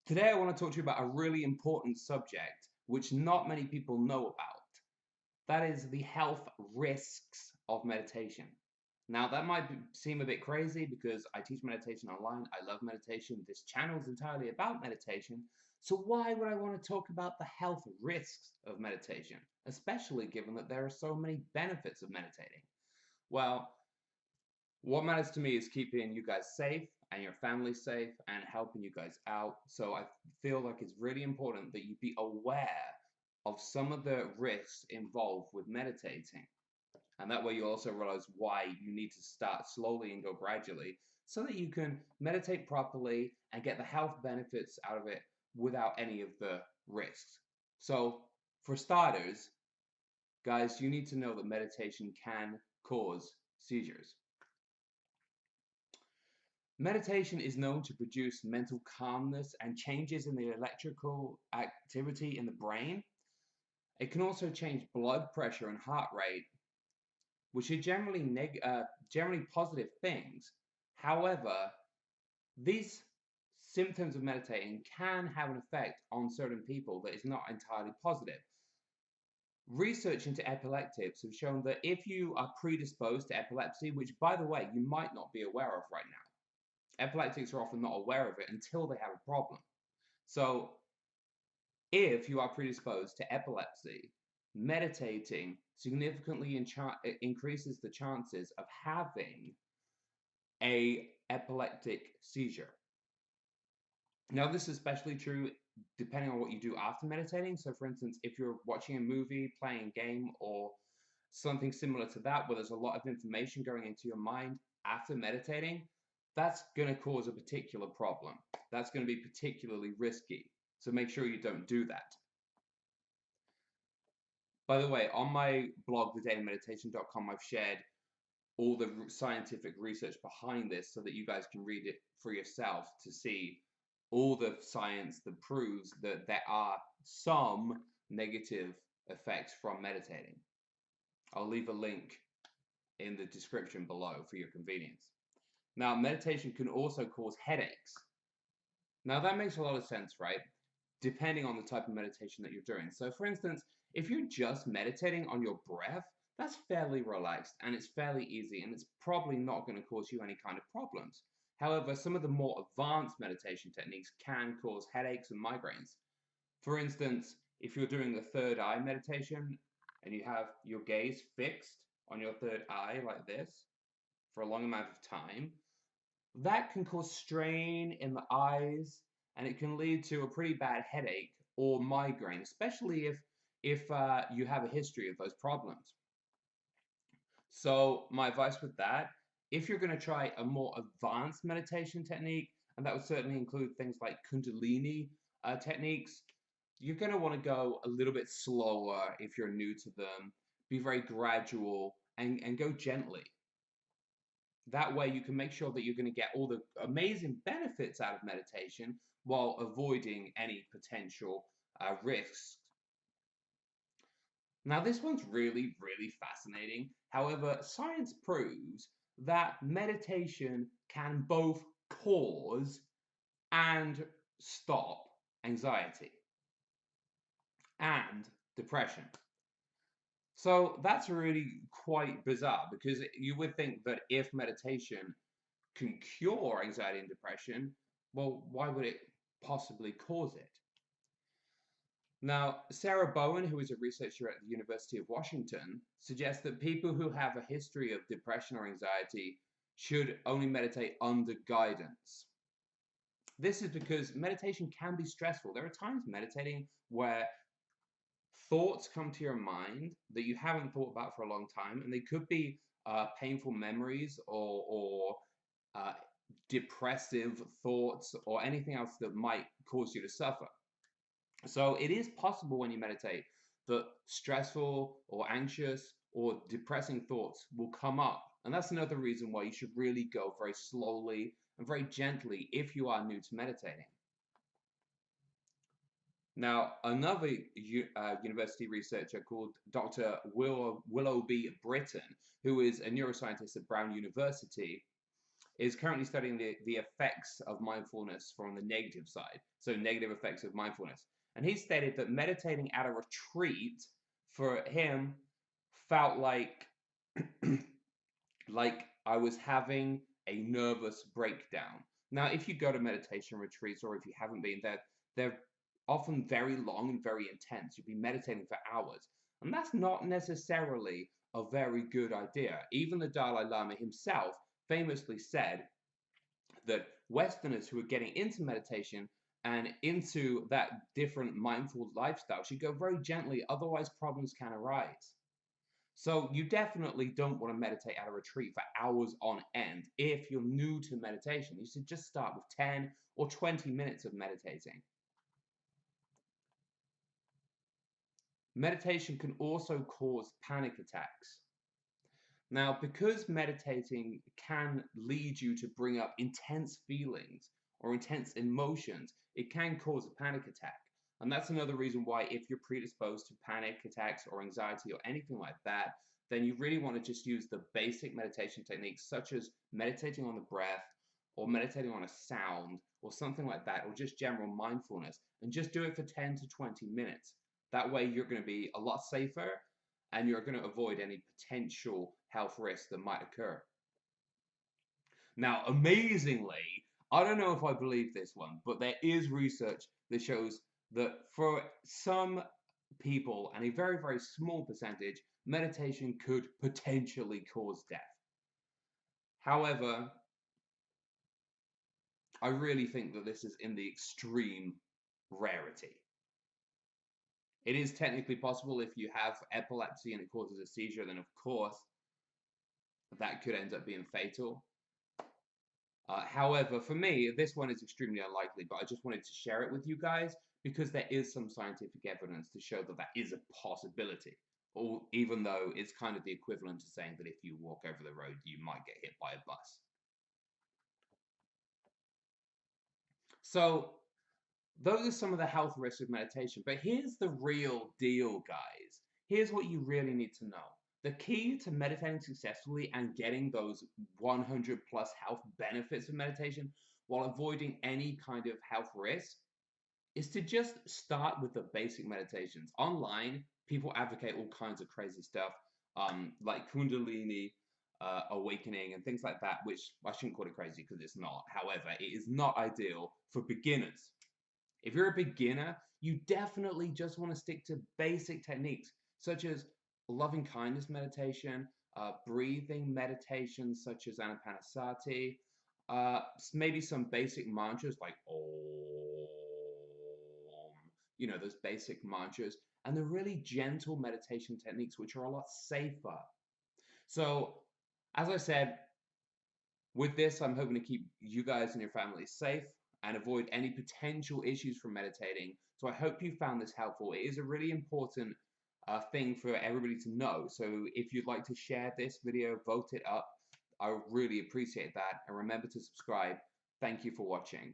Today, I want to talk to you about a really important subject which not many people know about. That is the health risks of meditation. Now, that might seem a bit crazy because I teach meditation online. I love meditation. This channel is entirely about meditation. So, why would I want to talk about the health risks of meditation, especially given that there are so many benefits of meditating? Well, what matters to me is keeping you guys safe and your family safe and helping you guys out. So I feel like it's really important that you be aware of some of the risks involved with meditating. And that way you also realize why you need to start slowly and go gradually so that you can meditate properly and get the health benefits out of it without any of the risks. So, for starters, guys, you need to know that meditation can cause seizures. Meditation is known to produce mental calmness and changes in the electrical activity in the brain. It can also change blood pressure and heart rate, which are generally positive things. However, these symptoms of meditating can have an effect on certain people that is not entirely positive. Research into epileptics have shown that if you are predisposed to epilepsy, which by the way, you might not be aware of right now, epileptics are often not aware of it until they have a problem. So, if you are predisposed to epilepsy, meditating significantly increases the chances of having a epileptic seizure. Now, this is especially true depending on what you do after meditating. So, for instance, if you're watching a movie, playing a game, or something similar to that, where there's a lot of information going into your mind after meditating, that's going to cause a particular problem. That's going to be particularly risky. So make sure you don't do that. By the way, on my blog, thedailymeditation.com, I've shared all the scientific research behind this so that you guys can read it for yourself to see all the science that proves that there are some negative effects from meditating. I'll leave a link in the description below for your convenience. Now, meditation can also cause headaches. Now, that makes a lot of sense, right? Depending on the type of meditation that you're doing. So, for instance, if you're just meditating on your breath, that's fairly relaxed and it's fairly easy and it's probably not going to cause you any kind of problems. However, some of the more advanced meditation techniques can cause headaches and migraines. For instance, if you're doing the third eye meditation and you have your gaze fixed on your third eye like this for a long amount of time, that can cause strain in the eyes and it can lead to a pretty bad headache or migraine, especially if you have a history of those problems. So my advice with that, if you're going to try a more advanced meditation technique, and that would certainly include things like Kundalini techniques, you're going to want to go a little bit slower if you're new to them, be very gradual and go gently. That way you can make sure that you're going to get all the amazing benefits out of meditation while avoiding any potential risks. Now, this one's really, really fascinating. However, science proves that meditation can both cause and stop anxiety and depression. So that's really quite bizarre because you would think that if meditation can cure anxiety and depression, well, why would it possibly cause it? Now, Sarah Bowen, who is a researcher at the University of Washington, suggests that people who have a history of depression or anxiety should only meditate under guidance. This is because meditation can be stressful. There are times meditating where thoughts come to your mind that you haven't thought about for a long time, and they could be painful memories or depressive thoughts or anything else that might cause you to suffer. So it is possible when you meditate that stressful or anxious or depressing thoughts will come up. And that's another reason why you should really go very slowly and very gently if you are new to meditating. Now, another university researcher called Dr. Willoughby Britton, who is a neuroscientist at Brown University, is currently studying the effects of mindfulness from the negative side, so negative effects of mindfulness. And he stated that meditating at a retreat for him felt like like I was having a nervous breakdown. Now, if you go to meditation retreats or if you haven't been there, they're often very long and very intense. You'll be meditating for hours. And that's not necessarily a very good idea. Even the Dalai Lama himself famously said that Westerners who are getting into meditation and into that different mindful lifestyle should go very gently, otherwise, problems can arise. So you definitely don't want to meditate at a retreat for hours on end. If you're new to meditation, you should just start with 10 or 20 minutes of meditating. Meditation can also cause panic attacks. Now, because meditating can lead you to bring up intense feelings or intense emotions, it can cause a panic attack. And that's another reason why, if you're predisposed to panic attacks or anxiety or anything like that, then you really want to just use the basic meditation techniques, such as meditating on the breath or meditating on a sound or something like that, or just general mindfulness, and just do it for 10 to 20 minutes. That way, you're going to be a lot safer and you're going to avoid any potential health risks that might occur. Now, amazingly, I don't know if I believe this one, but there is research that shows that for some people, and a very, very small percentage, meditation could potentially cause death. However, I really think that this is in the extreme rarity. It is technically possible if you have epilepsy and it causes a seizure, then of course that could end up being fatal. However, for me, this one is extremely unlikely, but I just wanted to share it with you guys because there is some scientific evidence to show that that is a possibility, or even though it's kind of the equivalent to saying that if you walk over the road, you might get hit by a bus. So those are some of the health risks of meditation, but here's the real deal, guys. Here's what you really need to know. The key to meditating successfully and getting those 100 plus health benefits of meditation while avoiding any kind of health risk is to just start with the basic meditations. Online, people advocate all kinds of crazy stuff, like Kundalini awakening and things like that, which I shouldn't call it crazy because it's not. However, it is not ideal for beginners. If you're a beginner, you definitely just want to stick to basic techniques such as loving kindness meditation, breathing meditation such as anapanasati, maybe some basic mantras like Om, those basic mantras, and the really gentle meditation techniques, which are a lot safer. So, as I said, with this, I'm hoping to keep you guys and your families safe and avoid any potential issues from meditating. So I hope you found this helpful. It is a really important thing for everybody to know. So if you'd like to share this video, vote it up. I really appreciate that. And remember to subscribe. Thank you for watching.